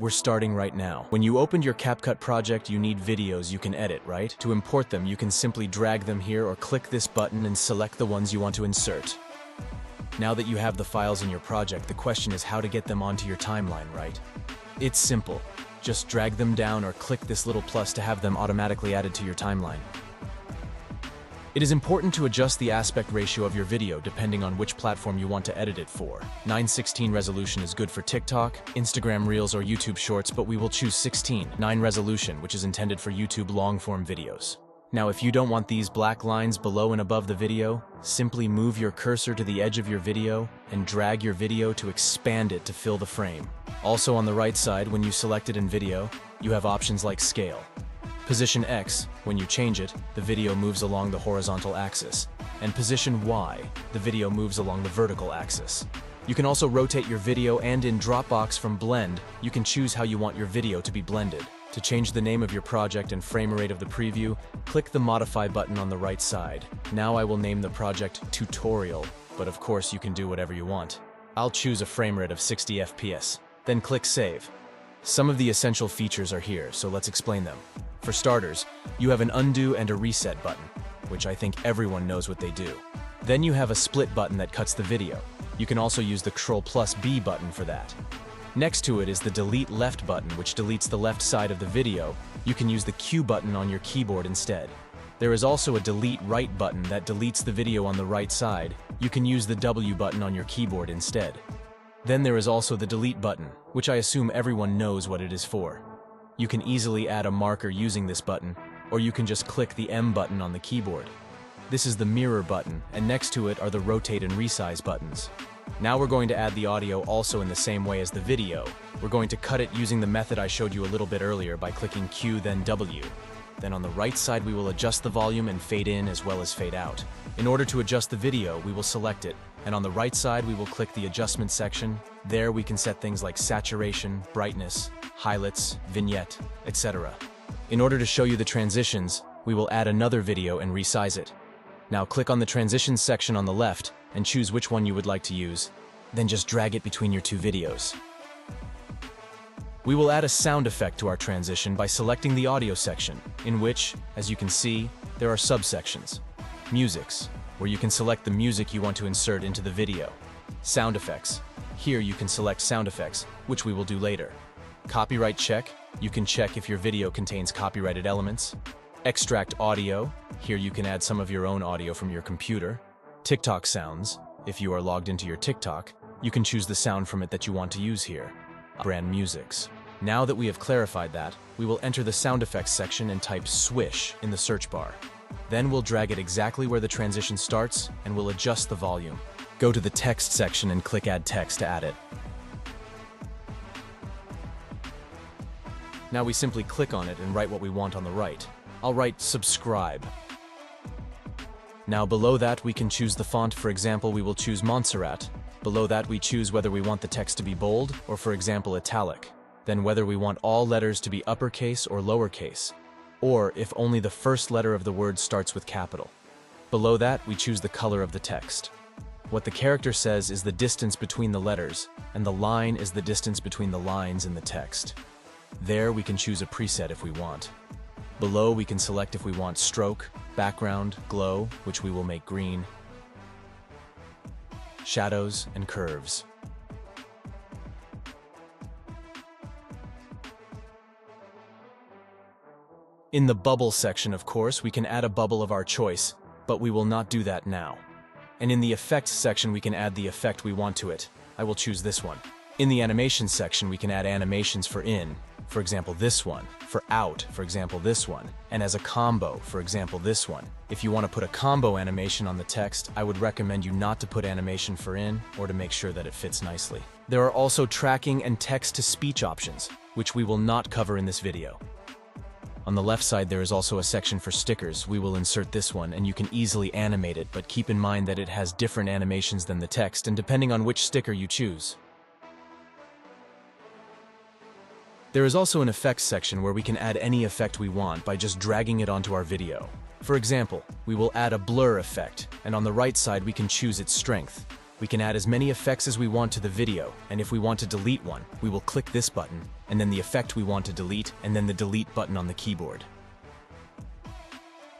We're starting right now. When you opened your CapCut project, you need videos you can edit, right? To import them, you can simply drag them here or click this button and select the ones you want to insert. Now that you have the files in your project, the question is how to get them onto your timeline, right? It's simple. Just drag them down or click this little plus to have them automatically added to your timeline. It is important to adjust the aspect ratio of your video depending on which platform you want to edit it for. 9:16 resolution is good for TikTok, Instagram Reels, or YouTube Shorts, but we will choose 16:9 resolution, which is intended for YouTube long-form videos. Now, if you don't want these black lines below and above the video, simply move your cursor to the edge of your video and drag your video to expand it to fill the frame. Also on the right side, when you select it in video, you have options like scale. Position X, when you change it, the video moves along the horizontal axis, and position Y, the video moves along the vertical axis. You can also rotate your video, and in Dropbox from Blend, you can choose how you want your video to be blended. To change the name of your project and frame rate of the preview, click the Modify button on the right side. Now I will name the project Tutorial, but of course you can do whatever you want. I'll choose a frame rate of 60 FPS, then click Save. Some of the essential features are here, so let's explain them. For starters, you have an undo and a reset button, which I think everyone knows what they do. Then you have a split button that cuts the video. You can also use the Ctrl+B button for that. Next to it is the delete left button, which deletes the left side of the video. You can use the Q button on your keyboard instead. There is also a delete right button that deletes the video on the right side. You can use the W button on your keyboard instead. Then there is also the delete button, which I assume everyone knows what it is for. You can easily add a marker using this button, or you can just click the M button on the keyboard. This is the mirror button, and next to it are the rotate and resize buttons. Now we're going to add the audio also in the same way as the video. We're going to cut it using the method I showed you a little bit earlier by clicking Q then W. Then on the right side we will adjust the volume and fade in as well as fade out. In order to adjust the video, we will select it, and on the right side we will click the adjustment section. There we can set things like saturation, brightness, highlights, vignette, etc. In order to show you the transitions, we will add another video and resize it. Now click on the transitions section on the left and choose which one you would like to use. Then just drag it between your two videos. We will add a sound effect to our transition by selecting the audio section, in which, as you can see, there are subsections. Musics, where you can select the music you want to insert into the video. Sound effects. Here you can select sound effects, which we will do later. Copyright check. You can check if your video contains copyrighted elements. Extract audio. Here you can add some of your own audio from your computer. TikTok sounds. If you are logged into your TikTok, you can choose the sound from it that you want to use here. Brand musics. Now that we have clarified that, we will enter the sound effects section and type swish in the search bar. Then we'll drag it exactly where the transition starts and we'll adjust the volume. Go to the text section and click add text to add it. Now we simply click on it and write what we want on the right. I'll write subscribe. Now below that we can choose the font. For example, we will choose Montserrat. Below that we choose whether we want the text to be bold or, for example, italic. Then whether we want all letters to be uppercase or lowercase, or if only the first letter of the word starts with capital. Below that we choose the color of the text. What the character says is the distance between the letters, and the line is the distance between the lines in the text. There we can choose a preset if we want. Below we can select if we want stroke, background, glow, which we will make green, shadows, and curves. In the bubble section, of course, we can add a bubble of our choice, but we will not do that now. And in the effects section, we can add the effect we want to it. I will choose this one. In the animation section, we can add animations for in, for example this one, for out, for example this one, and as a combo, for example this one. If you want to put a combo animation on the text, I would recommend you not to put animation for in, or to make sure that it fits nicely. There are also tracking and text-to-speech options, which we will not cover in this video. On the left side there is also a section for stickers. We will insert this one and you can easily animate it, but keep in mind that it has different animations than the text, and depending on which sticker you choose. There is also an effects section where we can add any effect we want by just dragging it onto our video. For example, we will add a blur effect, and on the right side we can choose its strength. We can add as many effects as we want to the video, and if we want to delete one, we will click this button, and then the effect we want to delete, and then the delete button on the keyboard.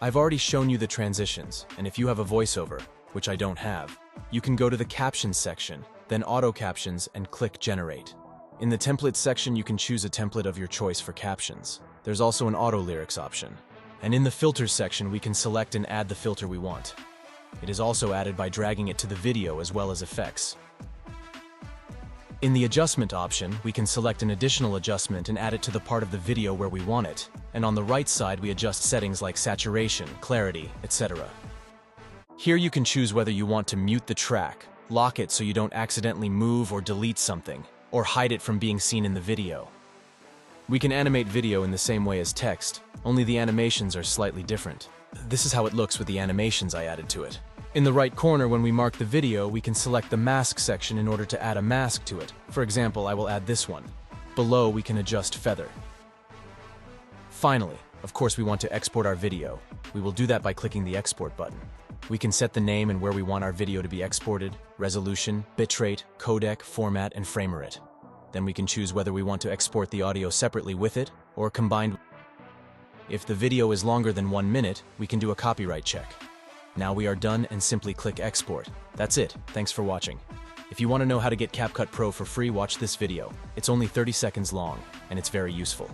I've already shown you the transitions, and if you have a voiceover, which I don't have, you can go to the Captions section, then Auto Captions, and click Generate. In the Templates section, you can choose a template of your choice for captions. There's also an Auto Lyrics option. And in the Filters section, we can select and add the filter we want. It is also added by dragging it to the video as well as effects. In the Adjustment option, we can select an additional adjustment and add it to the part of the video where we want it. And on the right side, we adjust settings like saturation, clarity, etc. Here you can choose whether you want to mute the track, lock it so you don't accidentally move or delete something, or hide it from being seen in the video. We can animate video in the same way as text, only the animations are slightly different. This is how it looks with the animations I added to it. In the right corner, when we mark the video, we can select the mask section in order to add a mask to it. For example, I will add this one. Below, we can adjust feather. Finally, of course, we want to export our video. We will do that by clicking the Export button. We can set the name and where we want our video to be exported, resolution, bitrate, codec, format, and frame rate. Then we can choose whether we want to export the audio separately with it or combined. If the video is longer than 1 minute, we can do a copyright check. Now we are done and simply click Export. That's it. Thanks for watching. If you want to know how to get CapCut Pro for free, watch this video. It's only 30 seconds long, and it's very useful.